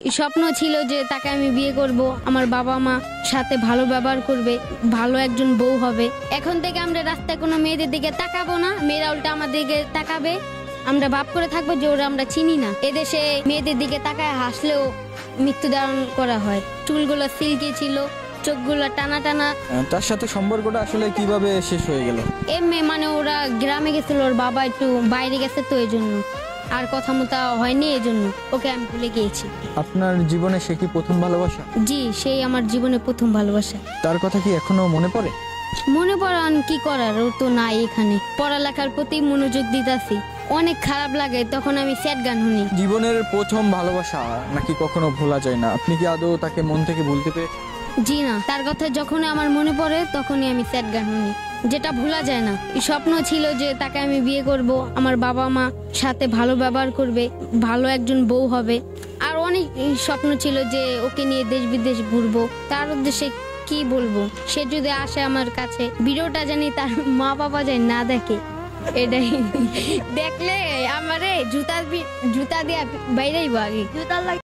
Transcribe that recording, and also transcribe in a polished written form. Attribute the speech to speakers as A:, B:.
A: স্বপ্ন ছিল যে তাকে আমি বিয়ে করব, আমার বাবা মা সাথে ভালো ব্যবহার করবে, ভালো একজন বউ হবে। এখন থেকে আমরা রাস্তায় কোনো মেয়েদের দিকে তাকাবো না, মেয়েরা উল্টা আমার দিকে তাকাবে। আমরা ভাব করে থাকবো যে ওরা আমরা চিনি না। এদেশে মেয়েদের দিকে তাকায় হাসলেও মৃত্যুদণ্ড করা হয়। চুলগুলো সিল্কি ছিল, চোখগুলো টানা টানা।
B: তার সাথে সম্পর্কটা আসলে কিভাবে শেষ হয়ে গেল?
A: এমনি মানে ওরা গ্রামে গেছিল, ওর বাবা একটু বাইরে গেছে, তো এই জন্য আর কথা মতো হয়নি, এই জন্য ওকে আমি ভুলে গিয়েছি।
B: আপনার জীবনে সে কি প্রথম ভালোবাসা?
A: জি, সেই আমার জীবনে প্রথম ভালোবাসা।
B: তার কথা কি এখনো মনে পড়ে?
A: মনে পড়ান কি করার, ও তো নাই এখানে। পড়ালেখার প্রতি মনোযোগ দিতেছি। অনেক খারাপ লাগে তখন আমি স্যাড গান শুনি।
B: জীবনের প্রথম ভালোবাসা নাকি কখনো ভোলা যায় না? আপনি কি আদৌ তাকে মন থেকে ভুলতে পেরেছেন?
A: জি না, তার কথা যখনই আমার মনে পড়ে তখনই আমি স্যাড গান শুনি, যেটা ভোলা যায় না। স্বপ্ন ছিল যে তাকে আমি বিয়ে করব, আমার বাবা মা সাথে ভালো ব্যবহার করবে, ভালো একজন বউ হবে। আর অনেক স্বপ্ন ছিল যে ওকে নিয়ে দেশ বিদেশ ঘুরবো। তার উদ্দেশ্যে কি বলবো, সে যদি আসে আমার কাছে, ভিডিওটা জানি তার মা বাবা যায় না দেখে, এটাই দেখলে আমারে জুতা দিয়ে বাইরেই আগে জুতা